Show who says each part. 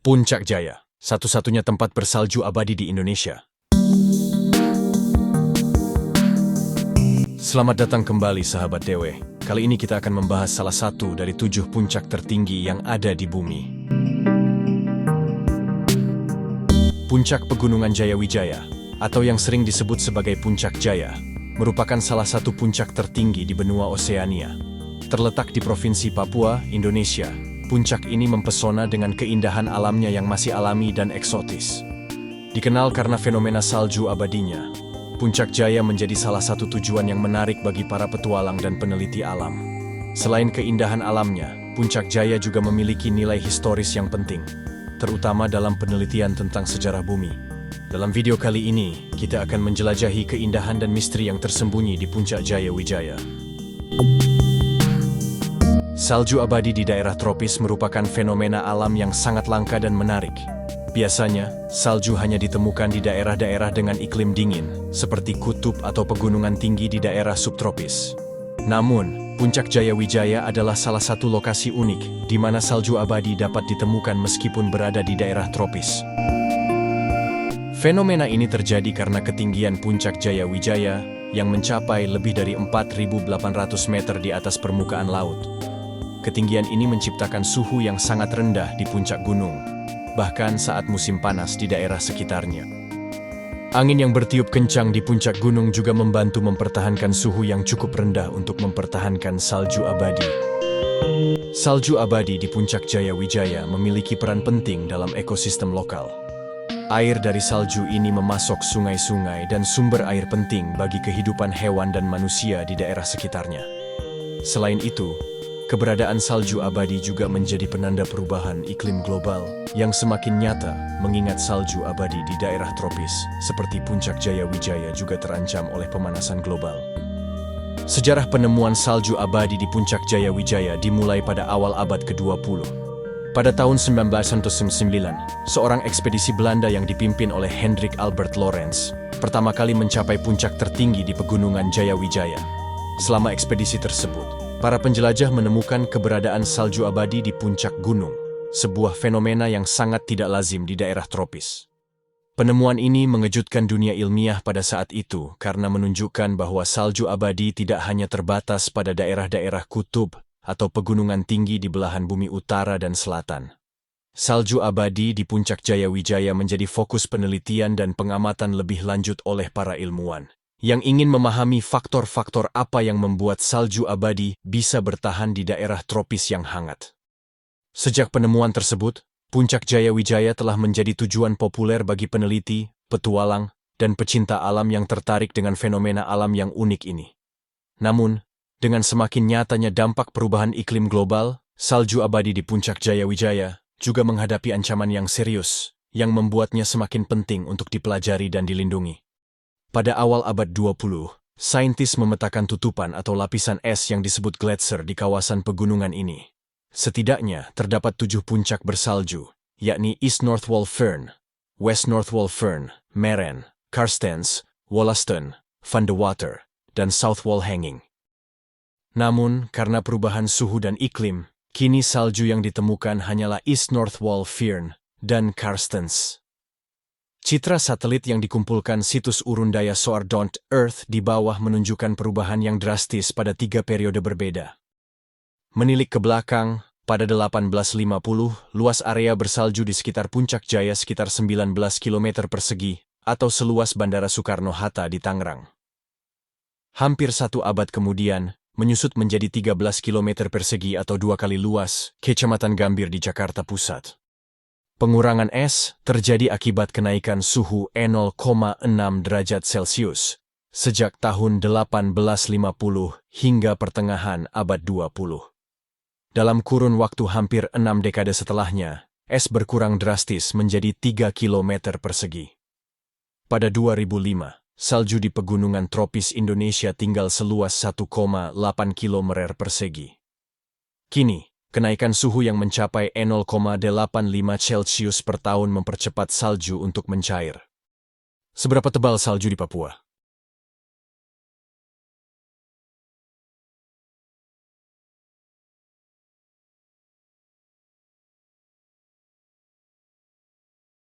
Speaker 1: Puncak Jaya, satu-satunya tempat bersalju abadi di Indonesia. Selamat datang kembali sahabat Dewe. Kali ini kita akan membahas salah satu dari 7 puncak tertinggi yang ada di bumi. Puncak Pegunungan Jayawijaya, atau yang sering disebut sebagai Puncak Jaya, merupakan salah satu puncak tertinggi di benua Oseania. Terletak di Provinsi Papua, Indonesia, puncak ini mempesona dengan keindahan alamnya yang masih alami dan eksotis. Dikenal karena fenomena salju abadinya, Puncak Jaya menjadi salah satu tujuan yang menarik bagi para petualang dan peneliti alam. Selain keindahan alamnya, Puncak Jaya juga memiliki nilai historis yang penting, terutama dalam penelitian tentang sejarah bumi. Dalam video kali ini, kita akan menjelajahi keindahan dan misteri yang tersembunyi di Puncak Jayawijaya. Salju abadi di daerah tropis merupakan fenomena alam yang sangat langka dan menarik. Biasanya, salju hanya ditemukan di daerah-daerah dengan iklim dingin, seperti kutub atau pegunungan tinggi di daerah subtropis. Namun, Puncak Jayawijaya adalah salah satu lokasi unik di mana salju abadi dapat ditemukan meskipun berada di daerah tropis. Fenomena ini terjadi karena ketinggian Puncak Jayawijaya yang mencapai lebih dari 4.800 meter di atas permukaan laut. Ketinggian ini menciptakan suhu yang sangat rendah di puncak gunung, bahkan saat musim panas di daerah sekitarnya. Angin yang bertiup kencang di puncak gunung juga membantu mempertahankan suhu yang cukup rendah untuk mempertahankan salju abadi. Salju abadi di Puncak Jayawijaya memiliki peran penting dalam ekosistem lokal. Air dari salju ini memasok sungai-sungai dan sumber air penting bagi kehidupan hewan dan manusia di daerah sekitarnya. Selain itu, keberadaan salju abadi juga menjadi penanda perubahan iklim global yang semakin nyata, mengingat salju abadi di daerah tropis seperti Puncak Jayawijaya juga terancam oleh pemanasan global. Sejarah penemuan salju abadi di Puncak Jayawijaya dimulai pada awal abad ke-20. Pada tahun 1909, seorang ekspedisi Belanda yang dipimpin oleh Hendrik Albert Lorentz pertama kali mencapai puncak tertinggi di Pegunungan Jayawijaya. Selama ekspedisi tersebut, para penjelajah menemukan keberadaan salju abadi di puncak gunung, sebuah fenomena yang sangat tidak lazim di daerah tropis. Penemuan ini mengejutkan dunia ilmiah pada saat itu karena menunjukkan bahwa salju abadi tidak hanya terbatas pada daerah-daerah kutub atau pegunungan tinggi di belahan bumi utara dan selatan. Salju abadi di Puncak Jayawijaya menjadi fokus penelitian dan pengamatan lebih lanjut oleh para ilmuwan yang ingin memahami faktor-faktor apa yang membuat salju abadi bisa bertahan di daerah tropis yang hangat. Sejak penemuan tersebut, Puncak Jayawijaya telah menjadi tujuan populer bagi peneliti, petualang, dan pecinta alam yang tertarik dengan fenomena alam yang unik ini. Namun, dengan semakin nyatanya dampak perubahan iklim global, salju abadi di Puncak Jayawijaya juga menghadapi ancaman yang serius, yang membuatnya semakin penting untuk dipelajari dan dilindungi. Pada awal abad 20, saintis memetakan tutupan atau lapisan es yang disebut gletser di kawasan pegunungan ini. Setidaknya terdapat 7 puncak bersalju, yakni East North Wall Fern, West North Wall Fern, Meren, Carstens, Wollaston, Van de Water, dan South Wall Hanging. Namun, karena perubahan suhu dan iklim, kini salju yang ditemukan hanyalah East North Wall Fern dan Carstens. Citra satelit yang dikumpulkan situs urun daya soar.earth di bawah menunjukkan perubahan yang drastis pada 3 periode berbeda. Menilik ke belakang, pada 1850, luas area bersalju di sekitar Puncak Jaya sekitar 19 km persegi, atau seluas Bandara Soekarno-Hatta di Tangerang. Hampir 1 abad kemudian, menyusut menjadi 13 km persegi atau 2 kali luas, Kecamatan Gambir di Jakarta Pusat. Pengurangan es terjadi akibat kenaikan suhu 0,6 derajat Celcius sejak tahun 1850 hingga pertengahan abad 20. Dalam kurun waktu hampir 6 dekade setelahnya, es berkurang drastis menjadi 3 km persegi. Pada 2005, salju di pegunungan tropis Indonesia tinggal seluas 1,8 km persegi. Kini, kenaikan suhu yang mencapai 0,85 Celcius per tahun mempercepat salju untuk mencair. Seberapa tebal salju di Papua?